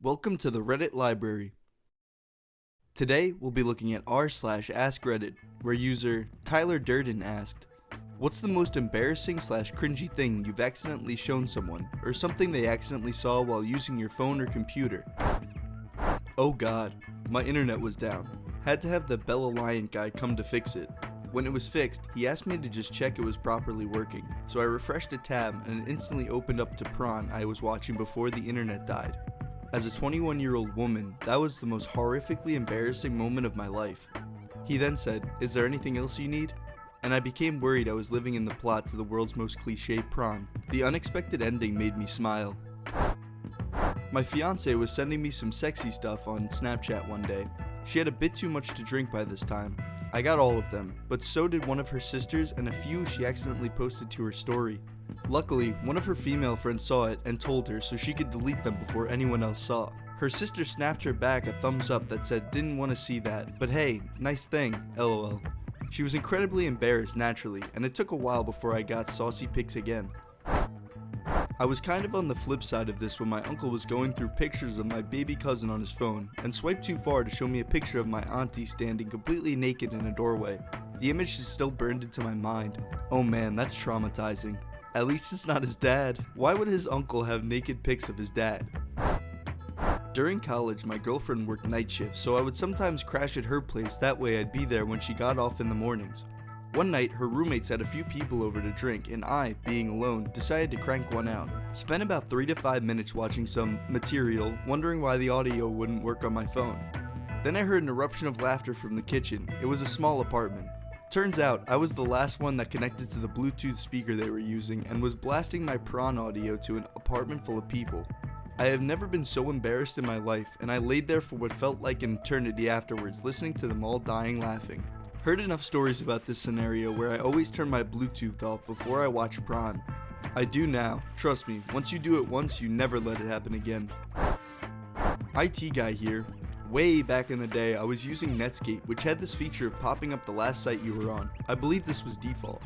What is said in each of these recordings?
Welcome to the Reddit library. Today, we'll be looking at r/AskReddit, where user Tyler Durden asked, "What's the most embarrassing / cringy thing you've accidentally shown someone, or something they accidentally saw while using your phone or computer?" Oh god, my internet was down. Had to have the Bella Lion guy come to fix it. When it was fixed, he asked me to just check it was properly working, so I refreshed a tab and it instantly opened up to Prawn I was watching before the internet died. As a 21-year-old woman, that was the most horrifically embarrassing moment of my life. He then said, "Is there anything else you need?" And I became worried I was living in the plot to the world's most cliched Prawn. The unexpected ending made me smile. My fiance was sending me some sexy stuff on Snapchat one day. She had a bit too much to drink by this time. I got all of them, but so did one of her sisters and a few she accidentally posted to her story. Luckily, one of her female friends saw it and told her so she could delete them before anyone else saw. Her sister snapped her back a thumbs up that said didn't want to see that, but hey, nice thing, lol. She was incredibly embarrassed naturally, and it took a while before I got saucy pics again. I was kind of on the flip side of this when my uncle was going through pictures of my baby cousin on his phone and swiped too far to show me a picture of my auntie standing completely naked in a doorway. The image is still burned into my mind. Oh man, that's traumatizing. At least it's not his dad. Why would his uncle have naked pics of his dad? During college, my girlfriend worked night shifts, so I would sometimes crash at her place, that way I'd be there when she got off in the mornings. One night, her roommates had a few people over to drink, and I, being alone, decided to crank one out. Spent about 3 to 5 minutes watching some material, wondering why the audio wouldn't work on my phone. Then I heard an eruption of laughter from the kitchen. It was a small apartment. Turns out, I was the last one that connected to the Bluetooth speaker they were using and was blasting my prawn audio to an apartment full of people. I have never been so embarrassed in my life, and I laid there for what felt like an eternity afterwards, listening to them all dying laughing. Heard enough stories about this scenario where I always turn my Bluetooth off before I watch Prawn. I do now. Trust me, once you do it once, you never let it happen again. IT guy here. Way back in the day, I was using Netscape, which had this feature of popping up the last site you were on. I believe this was default.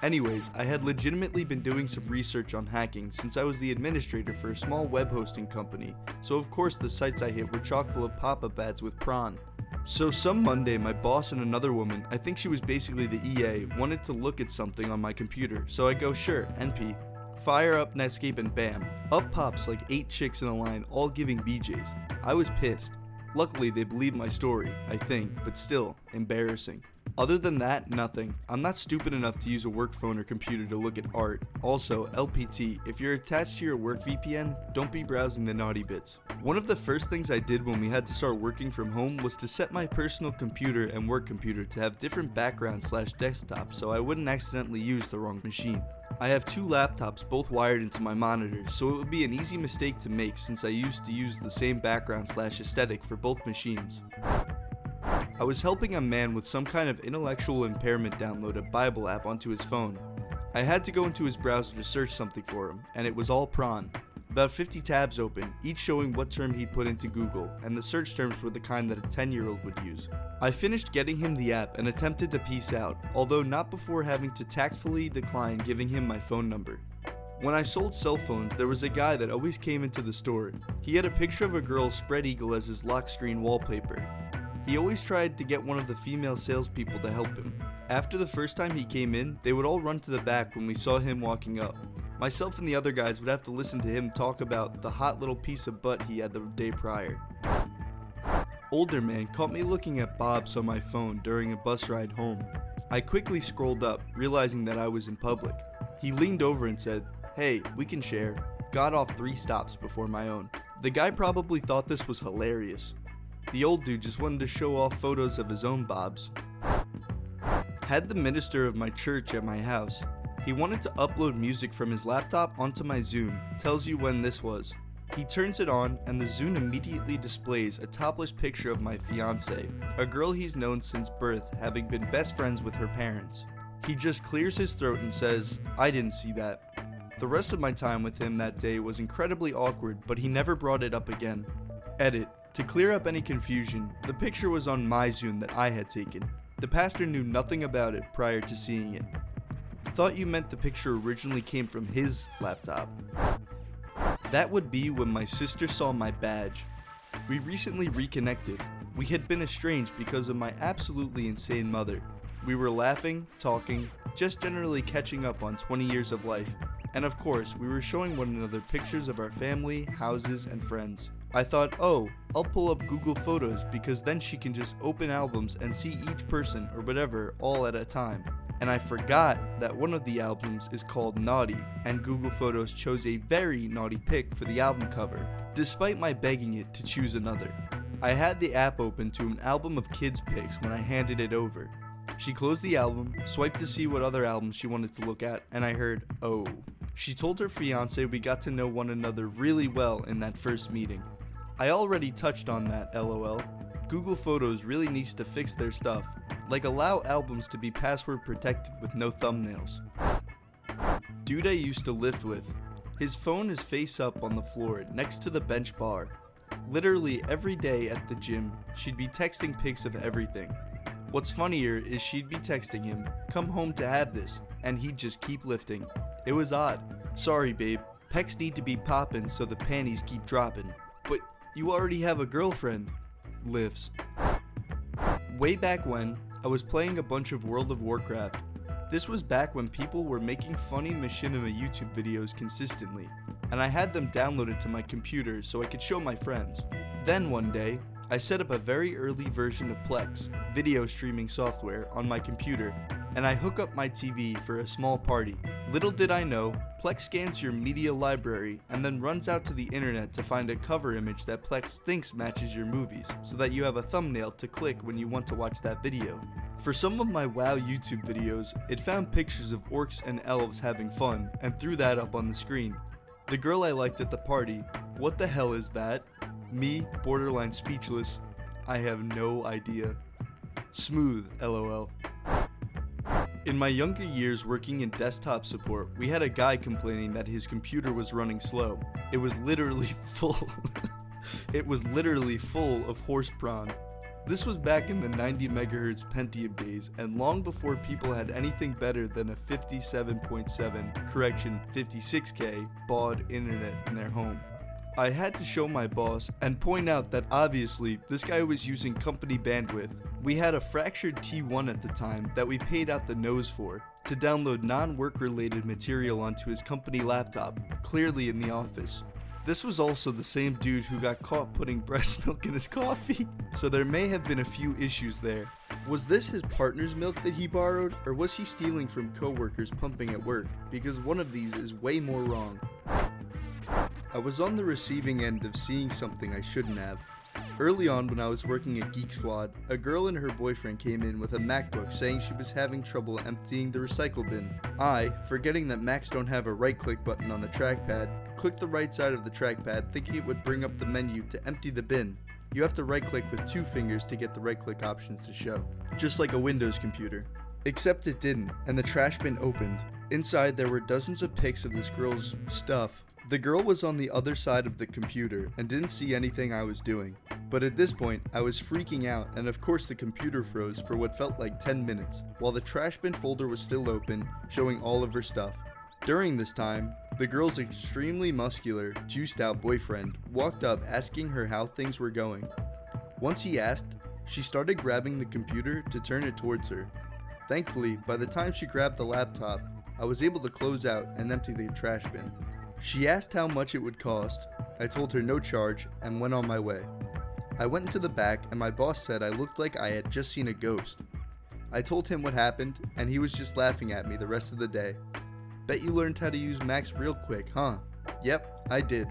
Anyways, I had legitimately been doing some research on hacking since I was the administrator for a small web hosting company, so of course the sites I hit were chock full of pop-up ads with Prawn. So some Monday, my boss and another woman, I think she was basically the EA, wanted to look at something on my computer, so I go, sure, NP. Fire up Netscape and bam, up pops like 8 chicks in a line, all giving BJs. I was pissed. Luckily, they believed my story, I think, but still, embarrassing. Other than that, nothing. I'm not stupid enough to use a work phone or computer to look at art. Also, LPT, if you're attached to your work VPN, don't be browsing the naughty bits. One of the first things I did when we had to start working from home was to set my personal computer and work computer to have different backgrounds / desktops so I wouldn't accidentally use the wrong machine. I have 2 laptops both wired into my monitors, so it would be an easy mistake to make since I used to use the same background / aesthetic for both machines. I was helping a man with some kind of intellectual impairment download a Bible app onto his phone. I had to go into his browser to search something for him, and it was all Prawn. About 50 tabs open, each showing what term he'd put into Google, and the search terms were the kind that a 10-year-old would use. I finished getting him the app and attempted to peace out, although not before having to tactfully decline giving him my phone number. When I sold cell phones, there was a guy that always came into the store. He had a picture of a girl spread eagle as his lock screen wallpaper. He always tried to get one of the female salespeople to help him. After the first time he came in, they would all run to the back when we saw him walking up. Myself and the other guys would have to listen to him talk about the hot little piece of butt he had the day prior. Older man caught me looking at Bob's on my phone during a bus ride home. I quickly scrolled up, realizing that I was in public. He leaned over and said, "Hey, we can share." Got off 3 stops before my own. The guy probably thought this was hilarious. The old dude just wanted to show off photos of his own Bobs. Had the minister of my church at my house. He wanted to upload music from his laptop onto my Zune. Tells you when this was. He turns it on and the Zune immediately displays a topless picture of my fiance, a girl he's known since birth, having been best friends with her parents. He just clears his throat and says, "I didn't see that." The rest of my time with him that day was incredibly awkward, but he never brought it up again. Edit. To clear up any confusion, the picture was on my Zune that I had taken. The pastor knew nothing about it prior to seeing it. Thought you meant the picture originally came from his laptop. That would be when my sister saw my badge. We recently reconnected. We had been estranged because of my absolutely insane mother. We were laughing, talking, just generally catching up on 20 years of life. And of course, we were showing one another pictures of our family, houses, and friends. I thought, oh, I'll pull up Google Photos because then she can just open albums and see each person or whatever all at a time. And I forgot that one of the albums is called Naughty, and Google Photos chose a very naughty pic for the album cover, despite my begging it to choose another. I had the app open to an album of kids' pics when I handed it over. She closed the album, swiped to see what other albums she wanted to look at, and I heard, oh. She told her fiance we got to know one another really well in that first meeting. I already touched on that, lol. Google Photos really needs to fix their stuff, like allow albums to be password protected with no thumbnails. Dude I used to live with. His phone is face up on the floor next to the bench bar. Literally every day at the gym, she'd be texting pics of everything. What's funnier is she'd be texting him, "Come home to have this," and he'd just keep lifting. It was odd. "Sorry babe, pecs need to be poppin' so the panties keep droppin'." "But you already have a girlfriend." Lifts. Way back when, I was playing a bunch of World of Warcraft. This was back when people were making funny machinima YouTube videos consistently, and I had them downloaded to my computer so I could show my friends. Then one day, I set up a very early version of Plex, video streaming software, on my computer, and I hook up my TV for a small party. Little did I know, Plex scans your media library and then runs out to the internet to find a cover image that Plex thinks matches your movies, so that you have a thumbnail to click when you want to watch that video. For some of my WoW YouTube videos, it found pictures of orcs and elves having fun and threw that up on the screen. The girl I liked at the party, "What the hell is that?" Me, borderline speechless. I have no idea. Smooth, lol. In my younger years working in desktop support, we had a guy complaining that his computer was running slow. It was literally full. It was literally full of horse brawn. This was back in the 90 MHz Pentium days, and long before people had anything better than a 56K baud internet in their home. I had to show my boss and point out that obviously this guy was using company bandwidth. We had a fractured T1 at the time that we paid out the nose for to download non-work related material onto his company laptop, clearly in the office. This was also the same dude who got caught putting breast milk in his coffee, so there may have been a few issues there. Was this his partner's milk that he borrowed, or was he stealing from coworkers pumping at work? Because one of these is way more wrong. I was on the receiving end of seeing something I shouldn't have. Early on when I was working at Geek Squad, a girl and her boyfriend came in with a MacBook saying she was having trouble emptying the recycle bin. I, forgetting that Macs don't have a right-click button on the trackpad, clicked the right side of the trackpad thinking it would bring up the menu to empty the bin. You have to right-click with 2 fingers to get the right-click options to show, just like a Windows computer. Except it didn't, and the trash bin opened. Inside there were dozens of pics of this girl's stuff. The girl was on the other side of the computer and didn't see anything I was doing. But at this point, I was freaking out, and of course the computer froze for what felt like 10 minutes, while the trash bin folder was still open, showing all of her stuff. During this time, the girl's extremely muscular, juiced out boyfriend walked up asking her how things were going. Once he asked, she started grabbing the computer to turn it towards her. Thankfully, by the time she grabbed the laptop, I was able to close out and empty the trash bin. She asked how much it would cost. I told her no charge and went on my way. I went into the back and my boss said I looked like I had just seen a ghost. I told him what happened and he was just laughing at me the rest of the day. Bet you learned how to use Macs real quick, huh? Yep, I did.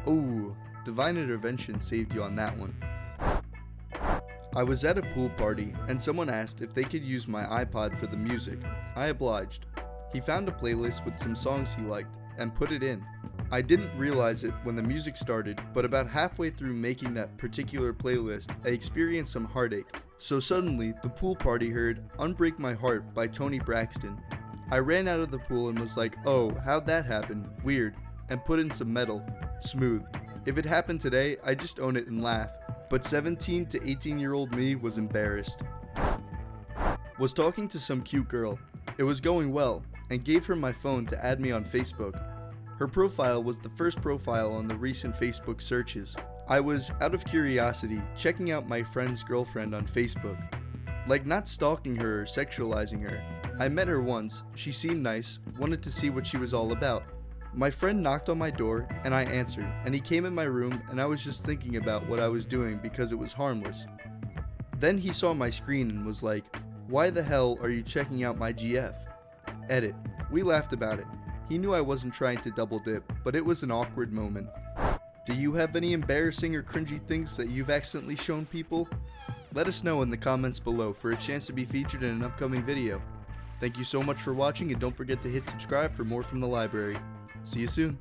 Ooh, divine intervention saved you on that one. I was at a pool party and someone asked if they could use my iPod for the music. I obliged. He found a playlist with some songs he liked and put it in. I didn't realize it when the music started, but about halfway through making that particular playlist, I experienced some heartache. So suddenly, the pool party heard "Unbreak My Heart" by Toni Braxton. I ran out of the pool and was like, "Oh, how'd that happen? Weird," and put in some metal. Smooth. If it happened today, I'd just own it and laugh. But 17 to 18-year-old me was embarrassed. Was talking to some cute girl. It was going well, and gave her my phone to add me on Facebook. Her profile was the first profile on the recent Facebook searches. I was, out of curiosity, checking out my friend's girlfriend on Facebook. Like, not stalking her or sexualizing her. I met her once, she seemed nice, wanted to see what she was all about. My friend knocked on my door, and I answered, and he came in my room, and I was just thinking about what I was doing because it was harmless. Then he saw my screen and was like, "Why the hell are you checking out my GF?" Edit. We laughed about it. He knew I wasn't trying to double dip, but it was an awkward moment. Do you have any embarrassing or cringy things that you've accidentally shown people? Let us know in the comments below for a chance to be featured in an upcoming video. Thank you so much for watching, and don't forget to hit subscribe for more from the library. See you soon.